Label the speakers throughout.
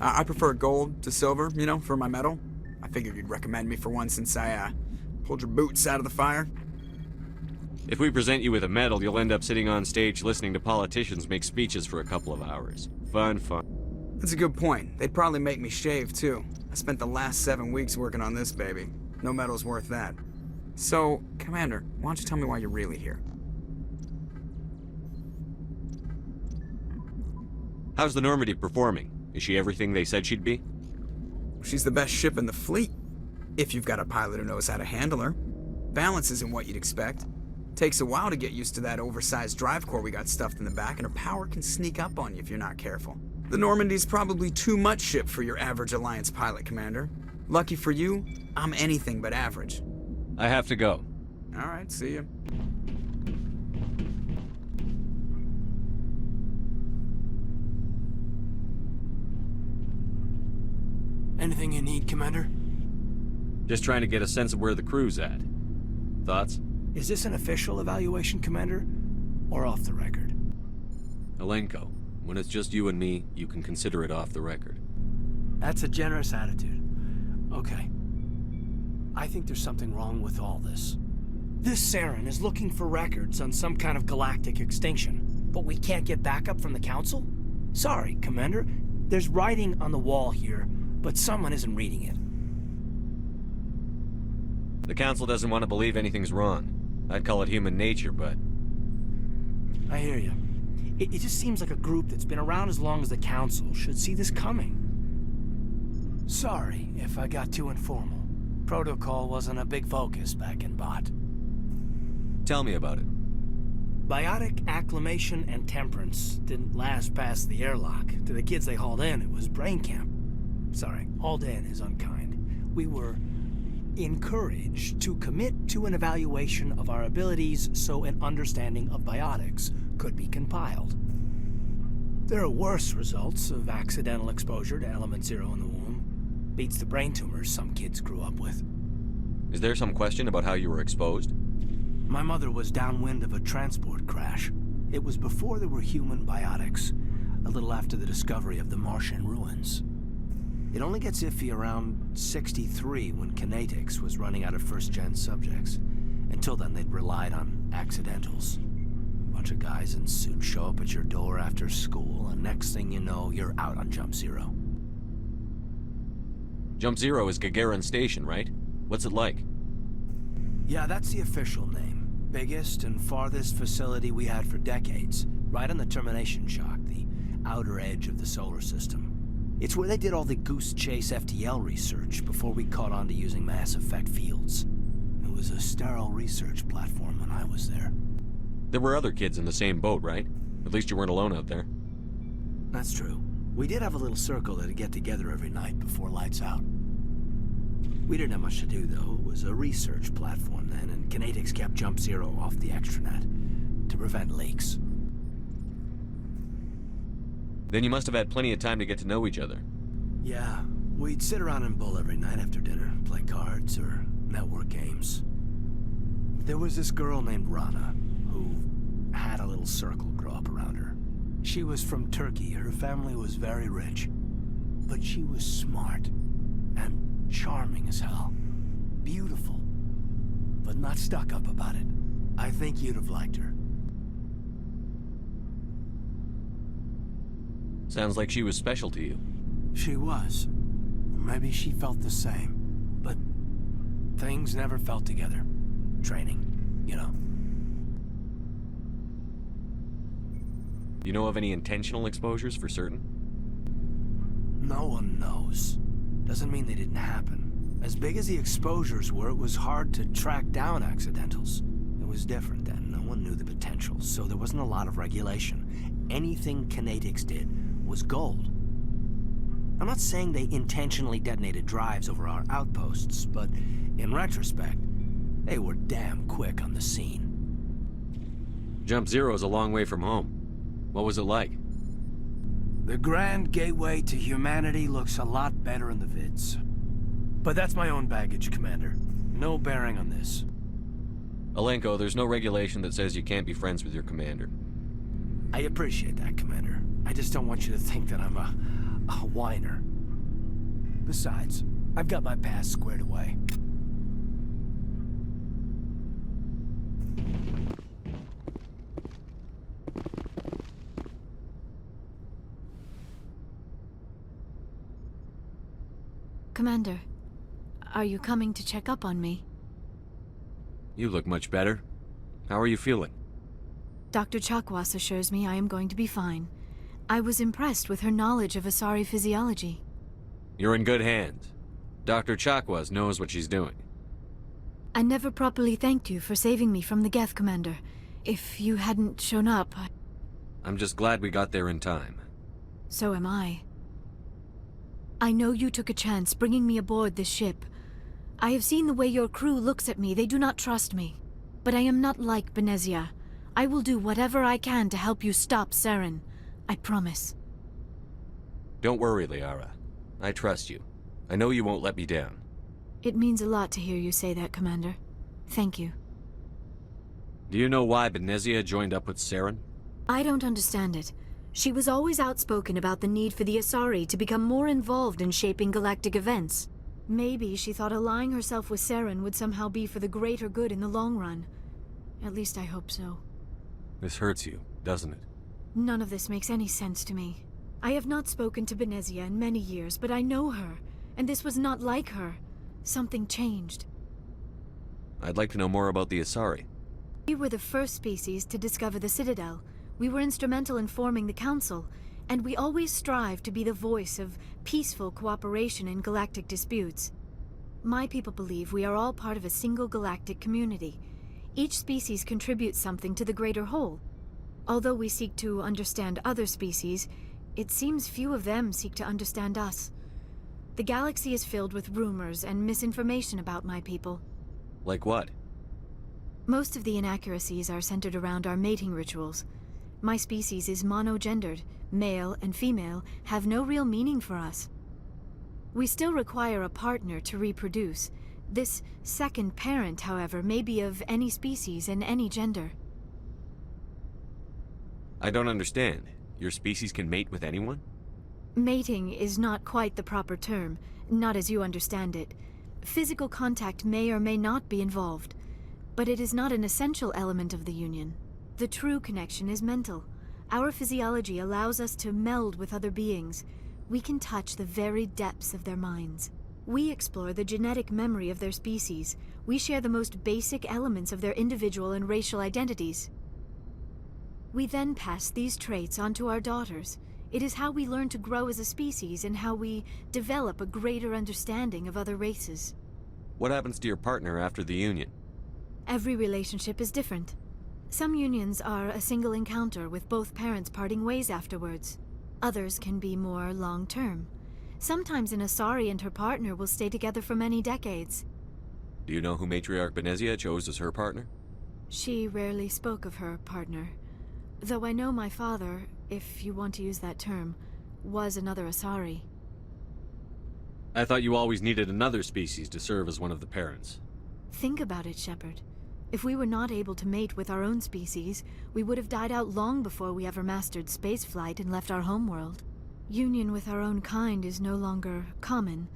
Speaker 1: I prefer gold to silver, you know, for my medal. I figured you'd recommend me for one since I, pulled your boots out of the fire.
Speaker 2: If we present you with a medal, you'll end up sitting on stage listening to politicians make speeches for a couple of hours. Fun.
Speaker 1: That's a good point. They'd probably make me shave, too. I spent the last 7 weeks working on this baby. No medal's worth that. So, Commander, why don't you tell me why you're really here?
Speaker 2: How's the Normandy performing? Is she everything they said she'd be?
Speaker 1: She's the best ship in the fleet, if you've got a pilot who knows how to handle her. Balance isn't what you'd expect. Takes a while to get used to that oversized drive core we got stuffed in the back, and her power can sneak up on you if you're not careful. The Normandy's probably too much ship for your average Alliance pilot, Commander. Lucky for you, I'm anything but average.
Speaker 2: I have to go.
Speaker 1: All right, see ya.
Speaker 3: Anything you need, Commander?
Speaker 2: Just trying to get a sense of where the crew's at. Thoughts?
Speaker 3: Is this an official evaluation, Commander? Or off the record?
Speaker 2: Alenko, when it's just you and me, you can consider it off the record.
Speaker 3: That's a generous attitude. Okay. I think there's something wrong with all this. This Saren is looking for records on some kind of galactic extinction, but we can't get backup from the Council? Sorry, Commander. There's writing on the wall here, but someone isn't reading it.
Speaker 2: The Council doesn't want to believe anything's wrong. I'd call it human nature, but...
Speaker 3: I hear you. It just seems like a group that's been around as long as the Council should see this coming. Sorry if I got too informal. Protocol wasn't a big focus back in Bot.
Speaker 2: Tell me about it.
Speaker 3: Biotic acclimation and temperance didn't last past the airlock. To the kids they hauled in, it was brain camp. Sorry, hauled in is unkind. We were encouraged to commit to an evaluation of our abilities so an understanding of biotics could be compiled. There are worse results of accidental exposure to element 0 in the womb. Beats the brain tumors some kids grew up with.
Speaker 2: Is there some question about how you were exposed?
Speaker 3: My mother was downwind of a transport crash. It was before there were human biotics, a little after the discovery of the Martian ruins. It only gets iffy around 63 when Kinetics was running out of first-gen subjects. Until then, they'd relied on accidentals. A bunch of guys in suits show up at your door after school, and next thing you know, you're out on Jump Zero.
Speaker 2: Jump Zero is Gagarin Station, right? What's it like?
Speaker 3: Yeah, that's the official name. Biggest and farthest facility we had for decades. Right on the termination shock, the outer edge of the solar system. It's where they did all the Goose Chase FTL research before we caught on to using mass effect fields. It was a sterile research platform when I was there.
Speaker 2: There were other kids in the same boat, right? At least you weren't alone out there.
Speaker 3: That's true. We did have a little circle that'd get together every night before lights out. We didn't have much to do, though. It was a research platform then, and Kinetics kept Jump Zero off the extranet to prevent leaks.
Speaker 2: Then you must have had plenty of time to get to know each other.
Speaker 3: Yeah, we'd sit around and bull every night after dinner, play cards or network games. There was this girl named Rana, who had a little circle grow up around her. She was from Turkey. Her family was very rich. But she was smart and charming as hell. Beautiful, but not stuck up about it. I think you'd have liked her.
Speaker 2: Sounds like she was special to you.
Speaker 3: She was. Maybe she felt the same. But things never felt together. Training, you know.
Speaker 2: You know of any intentional exposures for certain?
Speaker 3: No one knows. Doesn't mean they didn't happen. As big as the exposures were, it was hard to track down accidentals. It was different then. No one knew the potential, so there wasn't a lot of regulation. Anything Kinetics did was gold. I'm not saying they intentionally detonated drives over our outposts, but in retrospect, they were damn quick on the scene.
Speaker 2: Jump Zero is a long way from home. What was it like?
Speaker 3: The grand gateway to humanity looks a lot better in the vids. But that's my own baggage, Commander. No bearing on this.
Speaker 2: Alenko, there's no regulation that says you can't be friends with your commander.
Speaker 3: I appreciate that, Commander. I just don't want you to think that I'm a whiner. Besides, I've got my past squared away.
Speaker 4: Commander, are you coming to check up on me?
Speaker 2: You look much better. How are you feeling?
Speaker 4: Dr. Chakwas assures me I am going to be fine. I was impressed with her knowledge of Asari physiology.
Speaker 2: You're in good hands. Dr. Chakwas knows what she's doing.
Speaker 4: I never properly thanked you for saving me from the Geth, Commander. If you hadn't shown up,
Speaker 2: I'm just glad we got there in time.
Speaker 4: so am I. I know you took a chance bringing me aboard this ship. I have seen the way your crew looks at me. They do not trust me. But I am not like Benezia. I will do whatever I can to help you stop Saren. I promise.
Speaker 2: Don't worry, Liara. I trust you. I know you won't let me down.
Speaker 4: It means a lot to hear you say that, Commander. Thank you.
Speaker 2: Do you know why Benezia joined up with Saren?
Speaker 4: I don't understand it. She was always outspoken about the need for the Asari to become more involved in shaping galactic events. Maybe she thought allying herself with Saren would somehow be for the greater good in the long run. At least I hope so.
Speaker 2: This hurts you, doesn't it?
Speaker 4: None of this makes any sense to me. I have not spoken to Benezia in many years, but I know her, and this was not like her. Something changed.
Speaker 2: I'd like to know more about the Asari.
Speaker 4: We were the first species to discover the Citadel. We were instrumental in forming the Council, and we always strive to be the voice of peaceful cooperation in galactic disputes. My people believe we are all part of a single galactic community. Each species contributes something to the greater whole. Although we seek to understand other species, it seems few of them seek to understand us. The galaxy is filled with rumors and misinformation about my people.
Speaker 2: Like what?
Speaker 4: Most of the inaccuracies are centered around our mating rituals. My species is monogendered. Male and female have no real meaning for us. We still require a partner to reproduce. This second parent, however, may be of any species and any gender.
Speaker 2: I don't understand. Your species can mate with anyone?
Speaker 4: Mating is not quite the proper term, not as you understand it. Physical contact may or may not be involved, but it is not an essential element of the union. The true connection is mental. Our physiology allows us to meld with other beings. We can touch the very depths of their minds. We explore the genetic memory of their species. We share the most basic elements of their individual and racial identities. We then pass these traits on to our daughters. It is how we learn to grow as a species and how we develop a greater understanding of other races.
Speaker 2: What happens to your partner after the union?
Speaker 4: Every relationship is different. Some unions are a single encounter with both parents parting ways afterwards. Others can be more long-term. Sometimes an Asari and her partner will stay together for many decades.
Speaker 2: Do you know who Matriarch Benezia chose as her partner?
Speaker 4: She rarely spoke of her partner. Though I know my father, if you want to use that term, was another Asari.
Speaker 2: I thought you always needed another species to serve as one of the parents.
Speaker 4: Think about it, Shepard. If we were not able to mate with our own species, we would have died out long before we ever mastered spaceflight and left our homeworld. Union with our own kind is no longer common,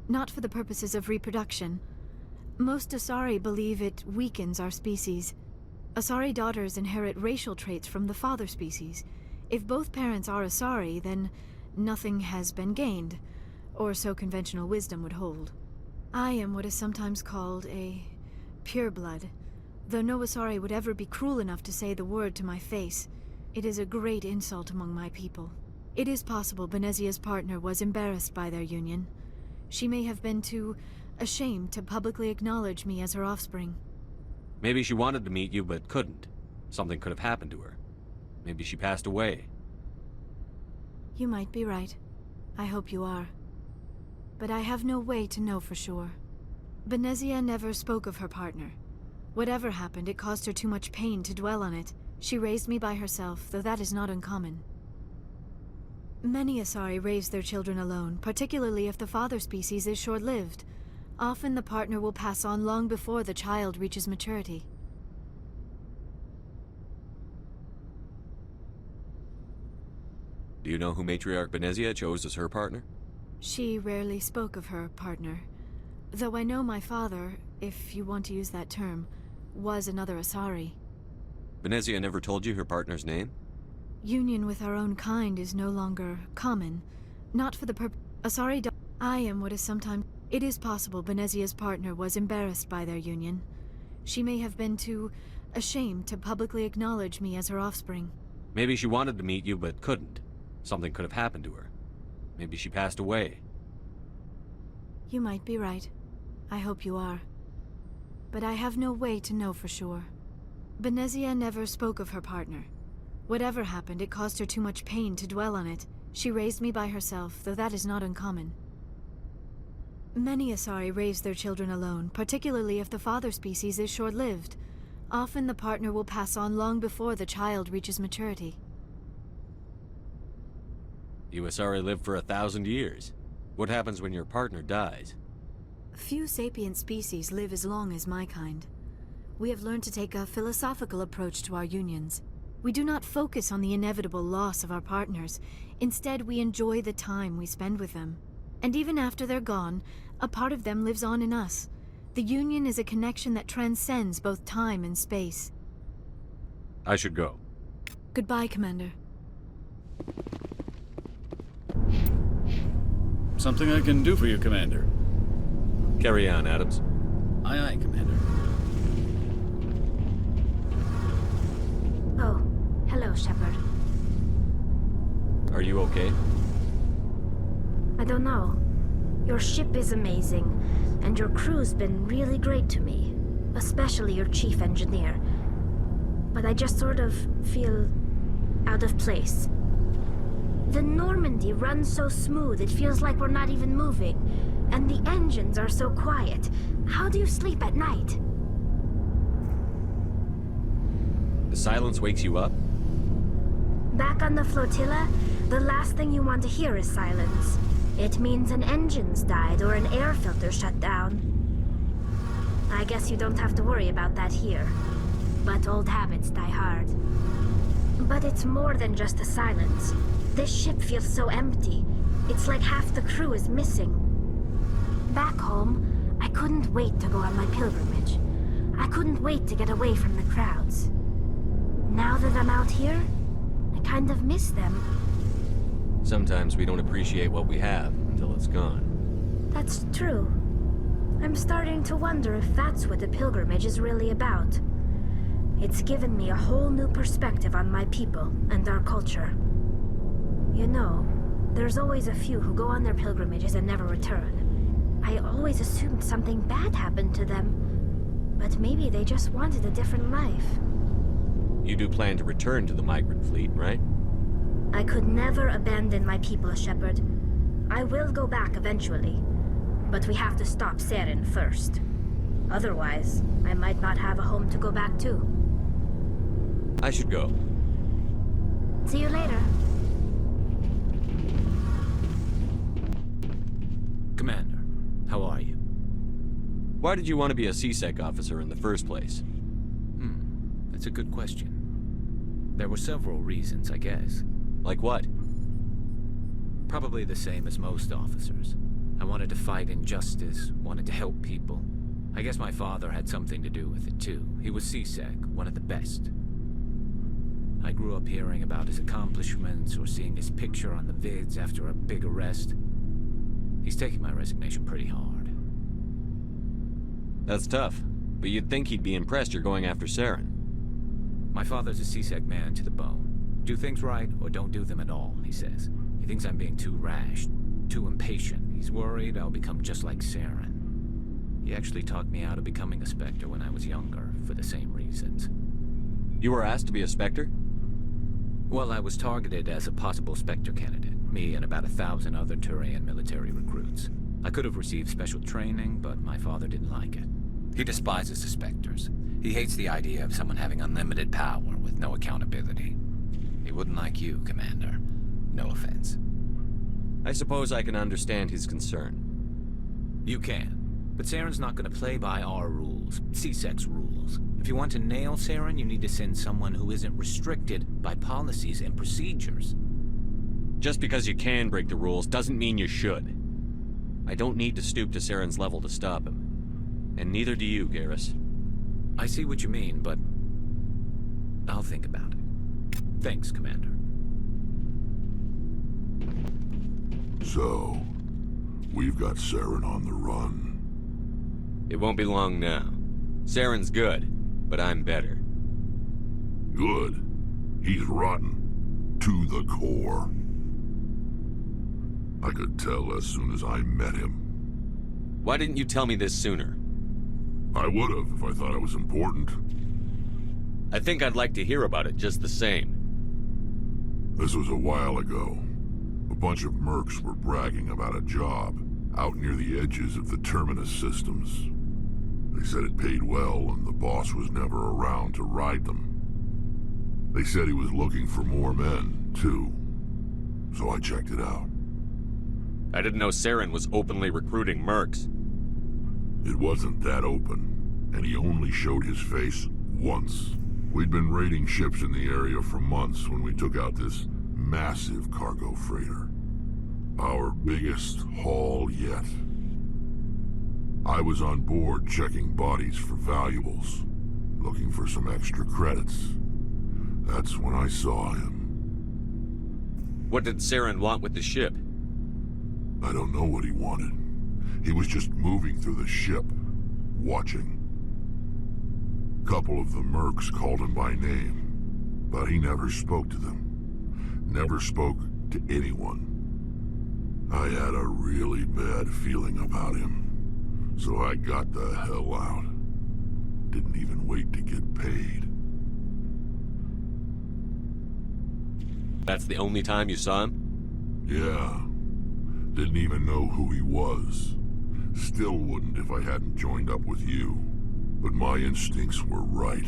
Speaker 4: not for the purposes of reproduction. Most Asari believe it weakens our species. Asari daughters inherit racial traits from the father species. If both parents are Asari, then nothing has been gained, or so conventional wisdom would hold. I am what is sometimes called a pureblood. Though no Asari would ever be cruel enough to say the word to my face, it is a great insult among my people. It is possible Benezia's partner was embarrassed by their union. She may have been too ashamed to publicly acknowledge me as her offspring.
Speaker 2: Maybe she wanted to meet you, but couldn't. Something could have happened to her. Maybe she passed away.
Speaker 4: You might be right. I hope you are. But I have no way to know for sure. Benezia never spoke of her partner. Whatever happened, it caused her too much pain to dwell on it. She raised me by herself, though that is not uncommon. Many Asari raise their children alone, particularly if the father species is short-lived. Often the partner will pass on long before the child reaches maturity.
Speaker 2: Do Do you know who Matriarch Benezia chose as her partner?
Speaker 4: She rarely spoke of her partner. Though I know my father, if you want to use that term, was another Asari.
Speaker 2: Benezia never told you her partner's name?
Speaker 4: Union with our own kind is no longer common. Not for the Asari I am what is sometimes... It is possible Benezia's partner was embarrassed by their union. She may have been too ashamed to publicly acknowledge me as her offspring.
Speaker 2: Maybe she wanted to meet you but couldn't. Something could have happened to her. Maybe she passed away.
Speaker 4: You might be right. I hope you are. But I have no way to know for sure. Benezia never spoke of her partner. Whatever happened, it caused her too much pain to dwell on it. She raised me by herself, though that is not uncommon. Many Asari raise their children alone, particularly if the father species is short-lived. Often the partner will pass on long before the child reaches maturity.
Speaker 2: You Asari live for 1,000 years. What happens when your partner dies?
Speaker 4: Few sapient species live as long as my kind. We have learned to take a philosophical approach to our unions. We do not focus on the inevitable loss of our partners. Instead, we enjoy the time we spend with them. And even after they're gone, a part of them lives on in us. The union is a connection that transcends both time and space.
Speaker 2: I should go.
Speaker 4: Goodbye, Commander.
Speaker 5: Something I can do for you, Commander.
Speaker 2: Carry on, Adams.
Speaker 5: Aye, aye, Commander.
Speaker 6: Oh, hello, Shepard.
Speaker 2: Are you okay?
Speaker 6: I don't know. Your ship is amazing, and your crew's been really great to me. Especially your chief engineer. But I just sort of feel out of place. The Normandy runs so smooth it feels like we're not even moving. And the engines are so quiet. How do you sleep at night?
Speaker 2: The silence wakes you up?
Speaker 6: Back on the flotilla, the last thing you want to hear is silence. It means an engine's died or an air filter shut down. I guess you don't have to worry about that here. But old habits die hard. But it's more than just the silence. This ship feels so empty. It's like half the crew is missing. Back home, I couldn't wait to go on my pilgrimage. I couldn't wait to get away from the crowds. Now that I'm out here, I kind of miss them.
Speaker 2: Sometimes we don't appreciate what we have until it's gone.
Speaker 6: That's true. I'm starting to wonder if that's what the pilgrimage is really about. It's given me a whole new perspective on my people and our culture. You know, there's always a few who go on their pilgrimages and never return. I always assumed something bad happened to them. But maybe they just wanted a different life.
Speaker 2: You do plan to return to the migrant fleet, right?
Speaker 6: I could never abandon my people, Shepard. I will go back eventually. But we have to stop Saren first. Otherwise, I might not have a home to go back to.
Speaker 2: I should go.
Speaker 6: See you later.
Speaker 5: Commander, how are you?
Speaker 2: Why did you want to be a CSEC officer in the first place?
Speaker 5: That's a good question. There were several reasons, I guess.
Speaker 2: Like what?
Speaker 5: Probably the same as most officers. I wanted to fight injustice, wanted to help people. I guess my father had something to do with it too. He was CSEC, one of the best. I grew up hearing about his accomplishments or seeing his picture on the vids after a big arrest. He's taking my resignation pretty hard.
Speaker 2: That's tough, but you'd think he'd be impressed you're going after Saren.
Speaker 5: My father's a CSEC man to the bone. Do things right or don't do them at all, he says. He thinks I'm being too rash, too impatient. He's worried I'll become just like Saren. He actually talked me out of becoming a Spectre when I was younger, for the same reasons.
Speaker 2: You were asked to be a Spectre?
Speaker 5: Well, I was targeted as a possible Spectre candidate, me and about 1,000 other Turian military recruits. I could have received special training, but my father didn't like it. He despises the Spectres. He hates the idea of someone having unlimited power with no accountability. He wouldn't like you, Commander. No offense.
Speaker 2: I suppose I can understand his concern.
Speaker 5: You can. But Saren's not going to play by our rules, CSEC's rules. If you want to nail Saren, you need to send someone who isn't restricted by policies and procedures.
Speaker 2: Just because you can break the rules doesn't mean you should. I don't need to stoop to Saren's level to stop him. And neither do you, Garrus.
Speaker 5: I see what you mean, but I'll think about it. Thanks, Commander.
Speaker 7: So, we've got Saren on the run.
Speaker 2: It won't be long now. Saren's good, but I'm better.
Speaker 7: Good. He's rotten. To the core. I could tell as soon as I met him.
Speaker 2: Why didn't you tell me this sooner?
Speaker 7: I would've if I thought it was important.
Speaker 2: I think I'd like to hear about it just the same.
Speaker 7: This was a while ago. A bunch of mercs were bragging about a job out near the edges of the Terminus systems. They said it paid well and the boss was never around to ride them. They said he was looking for more men, too. So I checked it out.
Speaker 2: I didn't know Saren was openly recruiting mercs.
Speaker 7: It wasn't that open, and he only showed his face once. We'd been raiding ships in the area for months when we took out this massive cargo freighter. Our biggest haul yet. I was on board checking bodies for valuables, looking for some extra credits. That's when I saw him.
Speaker 2: What did Saren want with the ship?
Speaker 7: I don't know what he wanted. He was just moving through the ship, watching. Couple of the mercs called him by name, but he never spoke to them. Never spoke to anyone. I had a really bad feeling about him, so I got the hell out. Didn't even wait to get paid.
Speaker 2: That's the only time you saw him?
Speaker 7: Yeah. Didn't even know who he was. Still wouldn't if I hadn't joined up with you. But my instincts were right.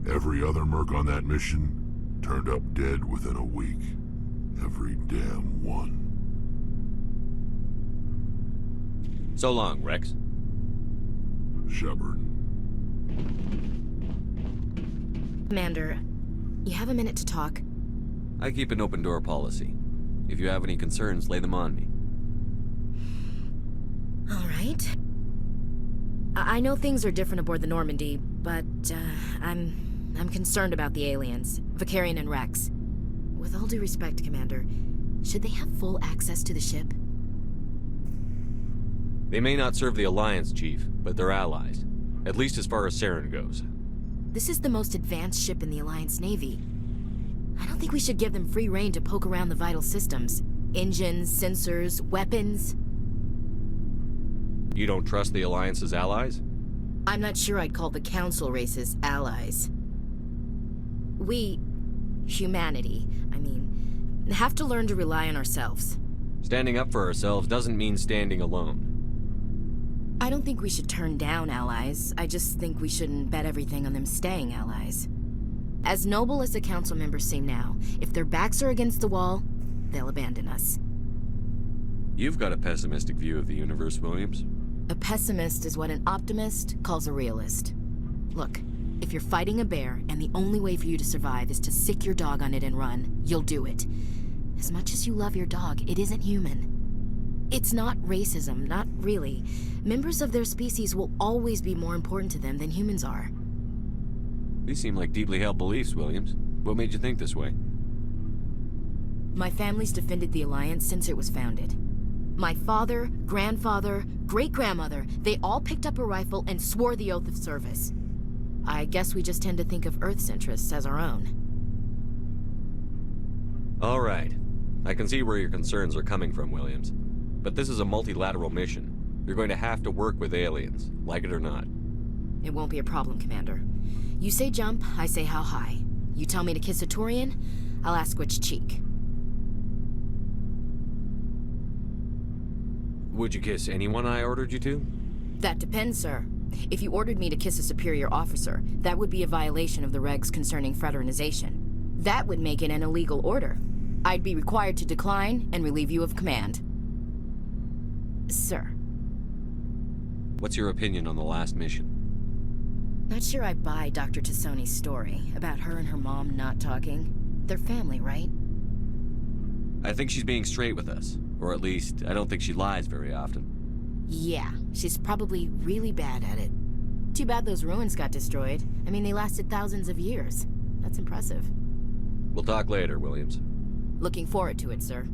Speaker 7: Every other merc on that mission turned up dead within a week. Every damn one.
Speaker 2: So long, Rex.
Speaker 7: Shepard.
Speaker 8: Commander, you have a minute to talk?
Speaker 2: I keep an open door policy. If you have any concerns, lay them on me.
Speaker 8: All right. I know things are different aboard the Normandy, but I'm concerned about the aliens, Vicarian and Rex. With all due respect, Commander, should they have full access to the ship?
Speaker 2: They may not serve the Alliance, Chief, but they're allies. At least as far as Saren goes.
Speaker 8: This is the most advanced ship in the Alliance Navy. I don't think we should give them free rein to poke around the vital systems. Engines, sensors, weapons.
Speaker 2: You don't trust the Alliance's allies?
Speaker 8: I'm not sure I'd call the Council races allies. We, humanity, have to learn to rely on ourselves.
Speaker 2: Standing up for ourselves doesn't mean standing alone.
Speaker 8: I don't think we should turn down allies. I just think we shouldn't bet everything on them staying allies. As noble as the Council members seem now, if their backs are against the wall, they'll abandon us.
Speaker 2: You've got a pessimistic view of the universe, Williams.
Speaker 8: A pessimist is what an optimist calls a realist. Look, if you're fighting a bear and the only way for you to survive is to sick your dog on it and run, you'll do it. As much as you love your dog, it isn't human. It's not racism, not really. Members of their species will always be more important to them than humans are.
Speaker 2: These seem like deeply held beliefs, Williams. What made you think this way?
Speaker 8: My family's defended the Alliance since it was founded. My father, grandfather, great-grandmother, they all picked up a rifle and swore the oath of service. I guess we just tend to think of Earth's interests as our own.
Speaker 2: All right. I can see where your concerns are coming from, Williams. But this is a multilateral mission. You're going to have to work with aliens, like it or not.
Speaker 8: It won't be a problem, Commander. You say jump, I say how high. You tell me to kiss a Turian, I'll ask which cheek.
Speaker 2: Would you kiss anyone I ordered you to?
Speaker 8: That depends, sir. If you ordered me to kiss a superior officer, that would be a violation of the regs concerning fraternization. That would make it an illegal order. I'd be required to decline and relieve you of command. Sir.
Speaker 2: What's your opinion on the last mission?
Speaker 8: Not sure I buy Dr. Tassoni's story about her and her mom not talking. They're family, right?
Speaker 2: I think she's being straight with us. Or at least, I don't think she lies very often.
Speaker 8: Yeah, she's probably really bad at it. Too bad those ruins got destroyed. I mean, they lasted thousands of years. That's impressive.
Speaker 2: We'll talk later, Williams.
Speaker 8: Looking forward to it, sir.